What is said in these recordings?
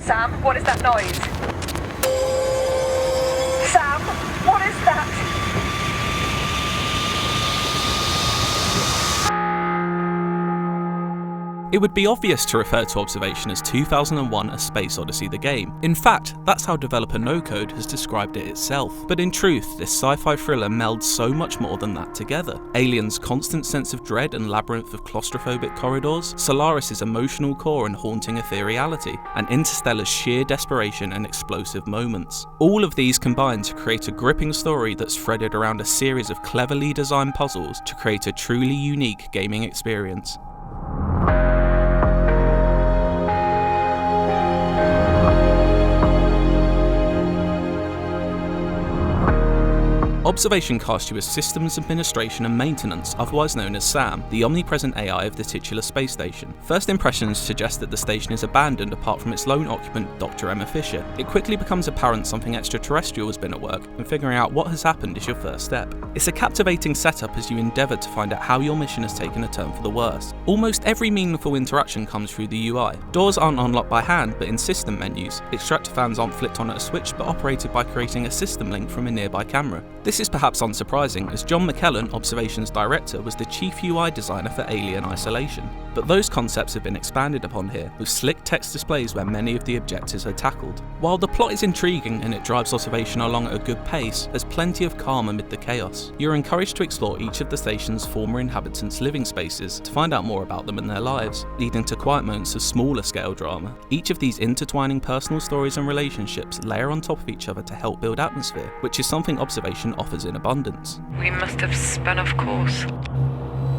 Sam, what is that noise? Sam, what is that? It would be obvious to refer to Observation as 2001: A Space Odyssey the game. In fact, that's how developer NoCode has described it itself. But in truth, this sci-fi thriller melds so much more than that together. Alien's constant sense of dread and labyrinth of claustrophobic corridors, Solaris' emotional core and haunting ethereality, and Interstellar's sheer desperation and explosive moments. All of these combine to create a gripping story that's threaded around a series of cleverly designed puzzles to create a truly unique gaming experience. Observation casts you as Systems Administration and Maintenance, otherwise known as SAM, the omnipresent AI of the titular space station. First impressions suggest that the station is abandoned apart from its lone occupant, Dr. Emma Fisher. It quickly becomes apparent something extraterrestrial has been at work, and figuring out what has happened is your first step. It's a captivating setup as you endeavour to find out how your mission has taken a turn for the worse. Almost every meaningful interaction comes through the UI. Doors aren't unlocked by hand but in system menus. Extractor fans aren't flipped on at a switch but operated by creating a system link from a nearby camera. This is perhaps unsurprising, as John McKellen, Observation's director, was the chief UI designer for Alien Isolation. But those concepts have been expanded upon here, with slick text displays where many of the objectives are tackled. While the plot is intriguing and it drives Observation along at a good pace, there's plenty of calm amid the chaos. You're encouraged to explore each of the station's former inhabitants' living spaces to find out more about them and their lives, leading to quiet moments of smaller scale drama. Each of these intertwining personal stories and relationships layer on top of each other to help build atmosphere, which is something Observation offers in abundance. We must have spun off course.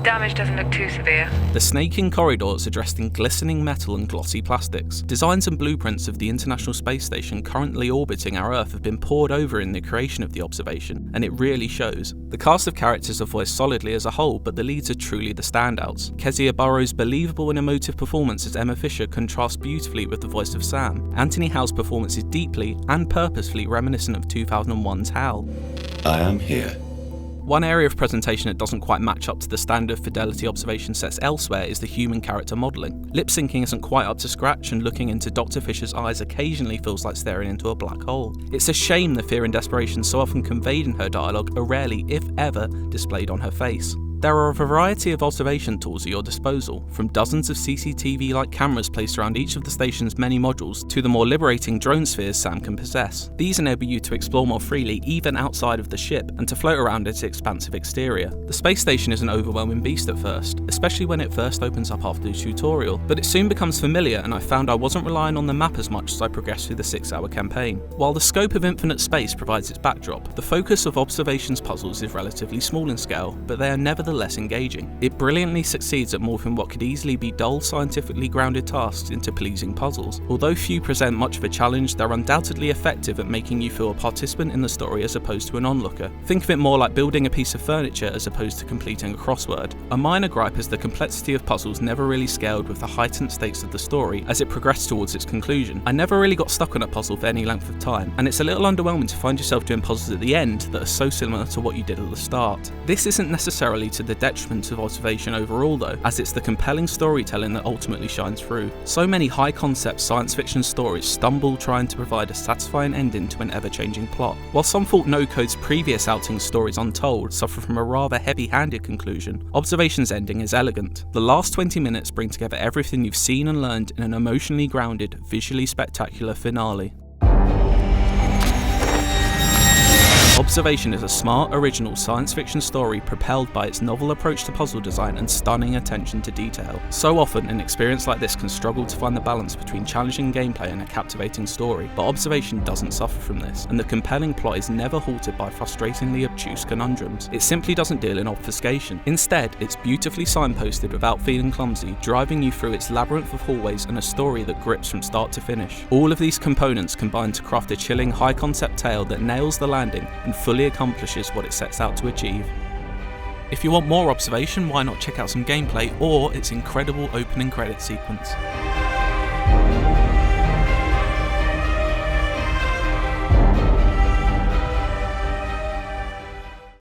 Damage doesn't look too severe. The snaking corridors are dressed in glistening metal and glossy plastics. Designs and blueprints of the International Space Station currently orbiting our Earth have been poured over in the creation of the Observation, and it really shows. The cast of characters are voiced solidly as a whole, but the leads are truly the standouts. Kezia Burrow's believable and emotive performance as Emma Fisher contrasts beautifully with the voice of Sam. Anthony Howe's performance is deeply and purposefully reminiscent of 2001's HAL. I am here. One area of presentation that doesn't quite match up to the standard fidelity Observation sets elsewhere is the human character modelling. Lip syncing isn't quite up to scratch, and looking into Dr. Fisher's eyes occasionally feels like staring into a black hole. It's a shame the fear and desperation so often conveyed in her dialogue are rarely, if ever, displayed on her face. There are a variety of observation tools at your disposal, from dozens of CCTV-like cameras placed around each of the station's many modules to the more liberating drone spheres Sam can possess. These enable you to explore more freely even outside of the ship, and to float around its expansive exterior. The space station is an overwhelming beast at first, especially when it first opens up after the tutorial, but it soon becomes familiar, and I found I wasn't relying on the map as much as I progressed through the 6-hour campaign. While the scope of infinite space provides its backdrop, the focus of Observation's puzzles is relatively small in scale, but they are nevertheless engaging. It brilliantly succeeds at morphing what could easily be dull, scientifically grounded tasks into pleasing puzzles. Although few present much of a challenge, they're undoubtedly effective at making you feel a participant in the story as opposed to an onlooker. Think of it more like building a piece of furniture as opposed to completing a crossword. A minor gripe is the complexity of puzzles never really scaled with the heightened stakes of the story as it progressed towards its conclusion. I never really got stuck on a puzzle for any length of time, and it's a little underwhelming to find yourself doing puzzles at the end that are so similar to what you did at the start. This isn't necessarily to the detriment of Observation overall though, as it's the compelling storytelling that ultimately shines through. So many high concept science fiction stories stumble trying to provide a satisfying ending to an ever-changing plot. While some thought NoCode's previous outings Stories Untold suffer from a rather heavy-handed conclusion, Observation's ending is elegant. The last 20 minutes bring together everything you've seen and learned in an emotionally grounded, visually spectacular finale. Observation is a smart, original science fiction story propelled by its novel approach to puzzle design and stunning attention to detail. So often, an experience like this can struggle to find the balance between challenging gameplay and a captivating story, but Observation doesn't suffer from this, and the compelling plot is never halted by frustratingly obtuse conundrums. It simply doesn't deal in obfuscation. Instead, it's beautifully signposted without feeling clumsy, driving you through its labyrinth of hallways and a story that grips from start to finish. All of these components combine to craft a chilling, high-concept tale that nails the landing and fully accomplishes what it sets out to achieve. If you want more Observation, why not check out some gameplay or its incredible opening credit sequence.